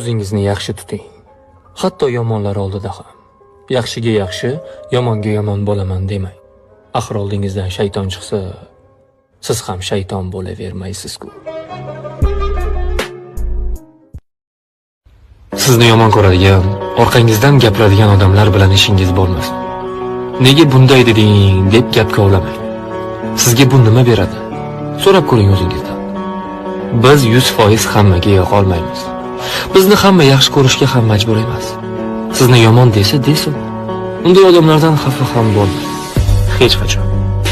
O'zingizni yaxshi tuting. Hatto yomonlar oldida ham. Yaxshiga yaxshi, yomonga yomon bo'laman demang. Axir oldingizdan shayton chiqsa, siz ham shayton bo'lavermaysiz-ku. Sizni yomon ko'radigan, orqangizdan gapiradigan odamlar bilan ishingiz bo'lmasin. Nega bunday deding deb gap kovlamang. Sizga bu nima beradi? So'rab ko'ring o'zingizdan. Biz 100% hammaga yoqa olmaymiz. Bizni hamma yaxshi ko'rishga ham majbur emas. Sizni yomon desin. Unday odamlardan xafa ham bo'lmang. Hech qachon.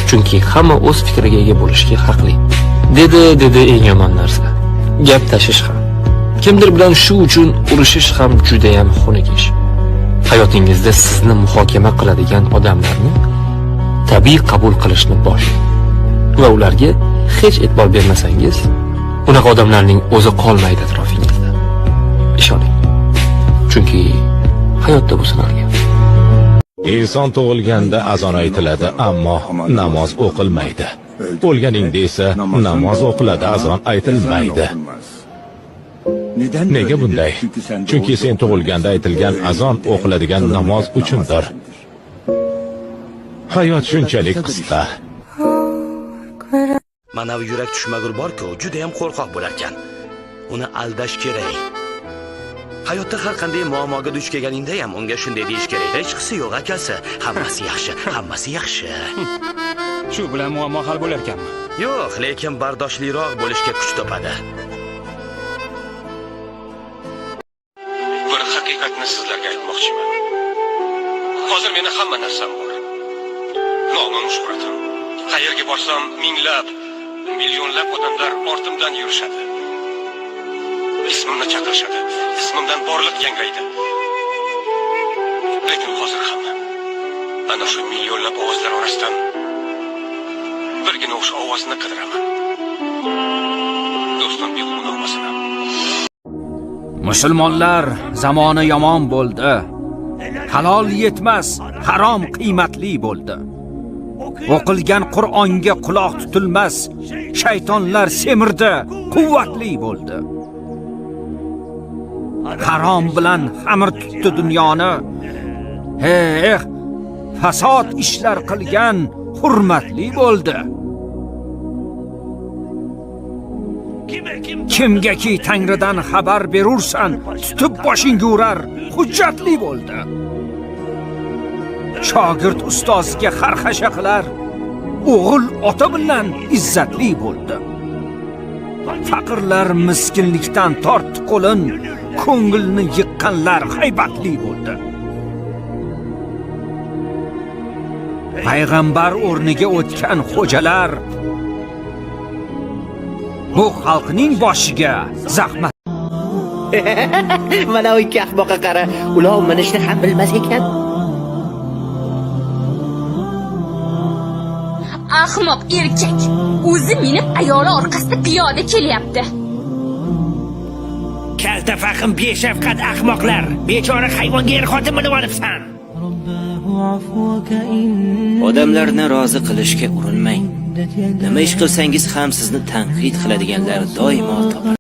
Chunki hamma o'z fikriga ega bo'lishga haqli. Dedi eng yomon narsa. Gap tashish ham. Kimdir bilan shu uchun urushish ham juda ham xunuk ish. Hayotingizda sizni muhokama qiladigan odamlarni tabiiy qabul qilishni boshlang. Va ularga hech e'tibor bermasangiz, unaqa odamlarning o'zi qolmaydi atrofingizda. Ishoning. Chunki hayotda bu sinalgan. Inson tug'ilganda azon aytiladi, ammo namoz o'qilmaydi. O'lganingda esa namoz o'qiladi, azon aytilmaydi. Nega bunday? Chunki sen tug'ilganda aytilgan azon o'qiladigan namoz uchundir. Hayot shunchalik qisqa. Mana bu yurak tushmagur bor-ku, juda ham qo'rqoq bo'lar ekan. Uni aldash kerak. Hayotda har qanday muammoga duch kelganingda ham unga shunday deyish kerak. Hech qisi yo'q akasi, hammasi yaxshi, hammasi yaxshi. Shu bilan muammo hal bo'lar ekanmi? Yo'q, lekin bardoshliroq bo'lishga kuch topadi. Bir haqiqatni sizlarga aytmoqchiman. Hozir meni hamma narsam bor. Nomim shuhratim. Qayerga borsam minglab, millionlab odamlar ortimdan yurishadi. Ismimni chaqirishadi. Ismimdan borliq yangraydi. Lekin hozir hamma ana shu millionlab ovozlar orasidan birgina o'sha ovozni qidiraman. Do'stim beg'una olmasin. Musulmonlar zamoni yomon bo'ldi. Halol yetmas, harom qiymatli bo'ldi. O'qilgan Qur'onga quloq tutilmas, shaytonlar semirdi, quvvatli bo'ldi. Harom bilan xamir tutdi dunyoni. Fasod ishlar qilgan hurmatli bo'ldi. Kimgaki Tangridan xabar berursan, tutib boshingga urar, hujjatli bo'ldi. Shogird ustozga xarxasha qilar, o'g'il ota bilan izzatli bo'ldi. Faqirlar miskinlikdan tortdi qo'lin, ko'ngilni yiqqanlar haybatli bo'ldi. Payg'ambar o'rniga o'tgan xo'jalar bu xalqning boshiga zahmat. Mana u ikki ahmoqqa qara, ulov minishni ham bilmas ekan. Ahmoq erkak o'zi minib ayoli orqasida piyoda kelyapti. Kalta fahim beshafqat ahmoqlar, bechora hayvonga er-xotin minib olibsan. Odamlarni rozi qilishga urinmang. Nima ish qilsangiz ham sizni tanqid qiladiganlar doimo topar.